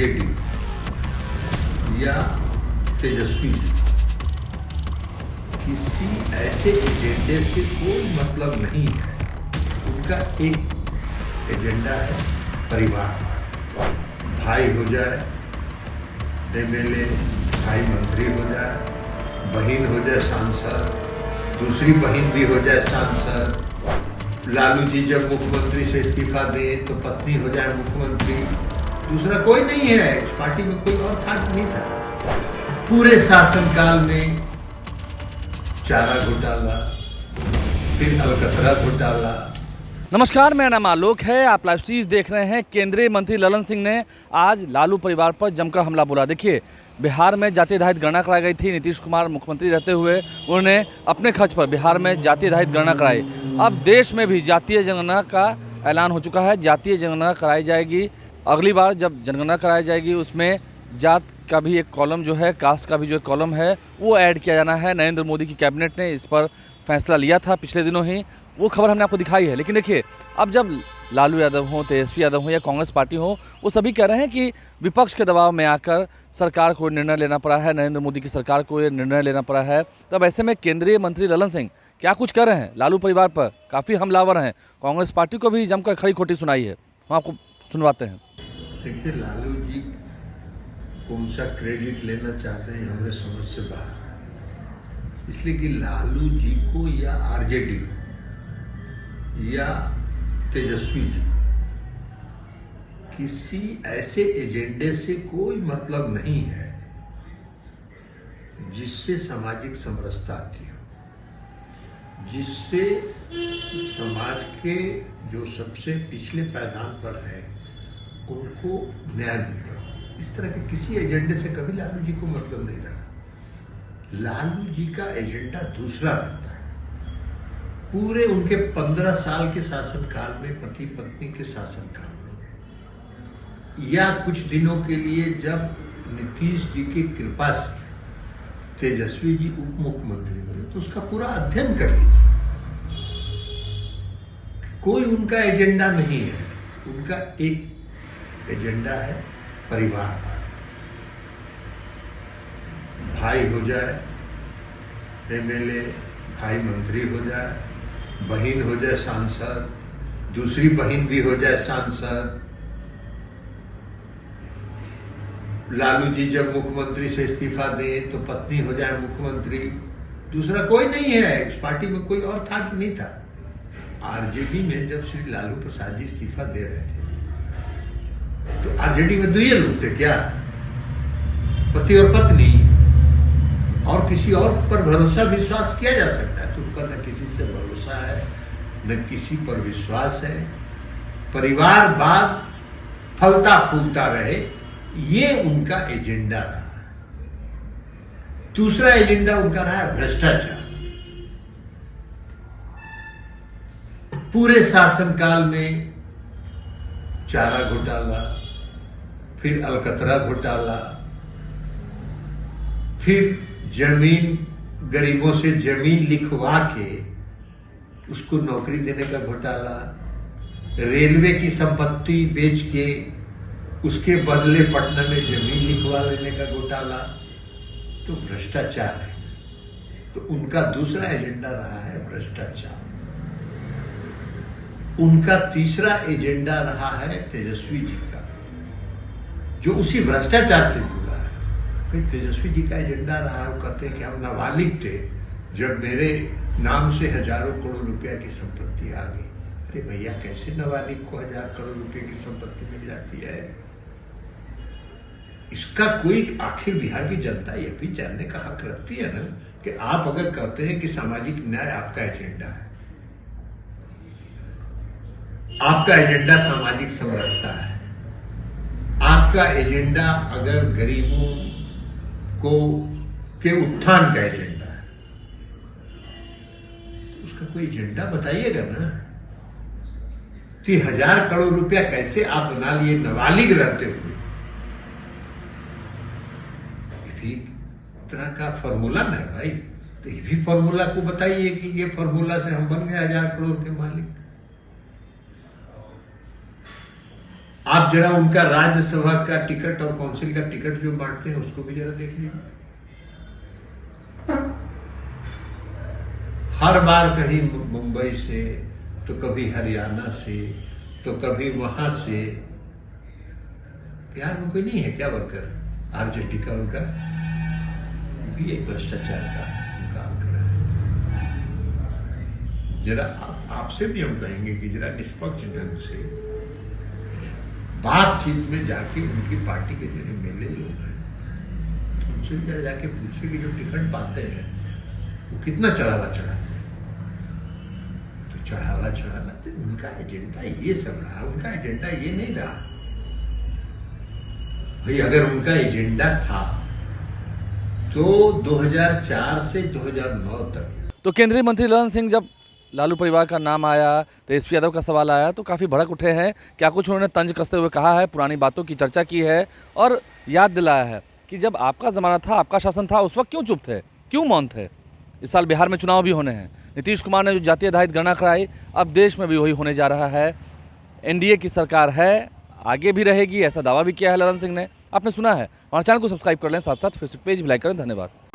RJD या तेजस्वी जी किसी ऐसे एजेंडे से कोई मतलब नहीं है। उनका एक एजेंडा है परिवार, भाई हो जाए एमएलए, भाई मंत्री हो जाए, बहन हो जाए सांसद, दूसरी बहन भी हो जाए सांसद, लालू जी जब मुख्यमंत्री से इस्तीफा दे तो पत्नी हो जाए मुख्यमंत्री। दूसरा कोई नहीं है, इस पार्टी में कोई और था कि नहीं था। पूरे शासनकाल में चारा घोटाला, फिर अलकतरा घोटाला। नमस्कार, मेरा नाम आलोक है। आप लाइव सीरीज देख रहे हैं। केंद्रीय मंत्री ललन सिंह ने आज लालू परिवार पर जमकर हमला बोला। देखिए, बिहार में जाति आधारित गणना कराई गई थी। नीतीश कुमार मुख्यमंत्री रहते हुए उन्होंने अपने खर्च पर बिहार में जाति आधारित गणना कराई। अब देश में भी जातीय जनगणना का ऐलान हो चुका है। जातीय जनगणना कराई जाएगी। अगली बार जब जनगणना कराई जाएगी उसमें जात का भी एक कॉलम जो है, कास्ट का भी जो एक कॉलम है वो ऐड किया जाना है। नरेंद्र मोदी की कैबिनेट ने इस पर फैसला लिया था पिछले दिनों ही, वो खबर हमने आपको दिखाई है। लेकिन देखिए, अब जब लालू यादव हो, तेजस्वी यादव हो या कांग्रेस पार्टी हो, वो सभी कह रहे हैं कि विपक्ष के दबाव में आकर सरकार को निर्णय लेना पड़ा है, नरेंद्र मोदी की सरकार को ये निर्णय लेना पड़ा है। तब ऐसे में केंद्रीय मंत्री ललन सिंह क्या कुछ कर रहे हैं लालू परिवार पर, काफ़ी हमलावर हैं। कांग्रेस पार्टी को भी जमकर खड़ी खोटी सुनाई है। हम आपको सुनवाते हैं। देखिए, लालू जी कौन सा क्रेडिट लेना चाहते हैं हमारे समझ से बाहर है। इसलिए कि लालू जी को या आरजेडी को या तेजस्वी जी किसी ऐसे एजेंडे से कोई मतलब नहीं है जिससे सामाजिक समरसता आती हो, जिससे समाज के जो सबसे पिछले पायदान पर है उनको न्याय मिलता हो। इस तरह के किसी एजेंडे से कभी लालू जी को मतलब नहीं रहा। लालू जी का एजेंडा दूसरा रहता है। पूरे उनके 15 साल के शासनकाल में, पति पत्नी के शासनकाल में, या कुछ दिनों के लिए जब नीतीश जी की कृपा से तेजस्वी जी उप मुख्यमंत्री बने, तो उसका पूरा अध्ययन कर लीजिए। कोई उनका एजेंडा नहीं है। उनका एक एजेंडा है परिवार, भाई हो जाए एमएलए, भाई मंत्री हो जाए, बहन हो जाए सांसद, दूसरी बहन भी हो जाए सांसद, लालू जी जब मुख्यमंत्री से इस्तीफा दे तो पत्नी हो जाए मुख्यमंत्री। दूसरा कोई नहीं है, इस पार्टी में कोई और था कि नहीं था। आरजेडी में जब श्री लालू प्रसाद जी इस्तीफा दे रहे थे तो आरजेडी में 2 लोग थे क्या, पति और पत्नी, और किसी और पर भरोसा विश्वास किया जा सकता है? तो उनका न किसी से भरोसा है, न किसी पर विश्वास है। परिवारवाद फलता फूलता रहे, ये उनका एजेंडा रहा। दूसरा एजेंडा उनका रहा है भ्रष्टाचार। पूरे शासनकाल में चारा घोटाला, फिर अलकतरा घोटाला, फिर जमीन, गरीबों से जमीन लिखवा के उसको नौकरी देने का घोटाला, रेलवे की संपत्ति बेच के उसके बदले पटना में जमीन लिखवा लेने का घोटाला। तो भ्रष्टाचार है। तो उनका दूसरा एजेंडा रहा है भ्रष्टाचार। उनका तीसरा एजेंडा रहा है तेजस्वी जी का, जो उसी भ्रष्टाचार से जुड़ा है। भाई, तेजस्वी जी का एजेंडा रहा है, वो कहते हैं कि हम नाबालिग थे जब मेरे नाम से हजारों करोड़ रुपया की संपत्ति आ गई। अरे भैया, कैसे नाबालिग को 1000 करोड़ रुपए की संपत्ति मिल जाती है? इसका कोई, आखिर बिहार की जनता यह भी जानने का हक रखती है ना कि आप अगर कहते हैं कि सामाजिक न्याय आपका एजेंडा है, आपका एजेंडा सामाजिक समरसता है, आपका एजेंडा अगर गरीबों को के उत्थान का एजेंडा है, तो उसका कोई एजेंडा बताइएगा ना। 1000 करोड़ रुपया कैसे आप बना लिए नाबालिग रहते हुए? ये भी तरह का फॉर्मूला ना है भाई। तो ये भी फॉर्मूला को बताइए कि ये फॉर्मूला से हम बन गए 1000 करोड़ के मालिक। आप जरा उनका राज्यसभा का टिकट और काउंसिल का टिकट जो बांटते हैं उसको भी जरा देख लीजिए। हर बार कहीं मुंबई से, तो कभी हरियाणा से, तो कभी वहां से। बिहार में कोई नहीं है क्या वर्कर आरजेडी का? उनका भी एक भ्रष्टाचार का काम कर रहा है। जरा आपसे भी हम कहेंगे कि जरा निष्पक्ष ढंग से बातचीत में जाके उनकी पार्टी के जो एमएलए लोग हैं उनसे भी जरा जाके पूछिए कि जो टिकट पाते हैं वो कितना चढ़ावा चढ़ाते हैं। तो चढ़ावा तो उनका एजेंडा ये सब रहा, उनका एजेंडा ये नहीं रहा। भाई अगर उनका एजेंडा था तो 2004 से 2009 तक। तो केंद्रीय मंत्री ललन सिंह, जब लालू परिवार का नाम आया, तेजस्वी यादव का सवाल आया, तो काफ़ी भड़क उठे हैं। क्या कुछ उन्होंने तंज कसते हुए कहा है, पुरानी बातों की चर्चा की है और याद दिलाया है कि जब आपका ज़माना था, आपका शासन था, उस वक्त क्यों चुप थे, क्यों मौन थे। इस साल बिहार में चुनाव भी होने हैं। नीतीश कुमार ने जो जातीय आधारित गणना कराई, अब देश में भी वही होने जा रहा है। एनडीए की सरकार है, आगे भी रहेगी, ऐसा दावा भी किया है ललन सिंह ने। आपने सुना है। हमारे चैनल को सब्सक्राइब कर लें, साथ साथ फेसबुक पेज भी लाइक करें। धन्यवाद।